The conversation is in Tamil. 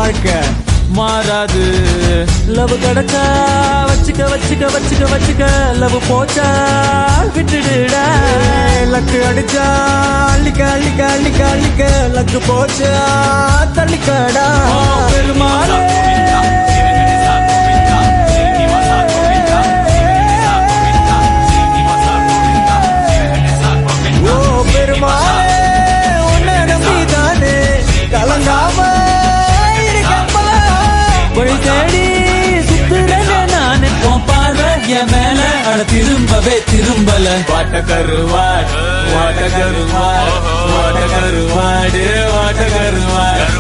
வாழ்க்கை மாறாது. லவ் கடக்கா வச்சுக்க வச்சுக்க வச்சுக்க வச்சுக்க, லவ் போச்சா விட்டுடுடா. லக்கு அடிச்சா அள்ளிக்க அள்ளிக்க அள்ளிக்க அள்ளிக்க, லக்கு போச்சா தள்ளிக்கடா. பெருமாளே மேல அட திரும்பவே திரும்பல. வாட்ட கருவாடு வாட்ட கருவாடு வாட்ட கருவாடு வாட்ட கருவாடு.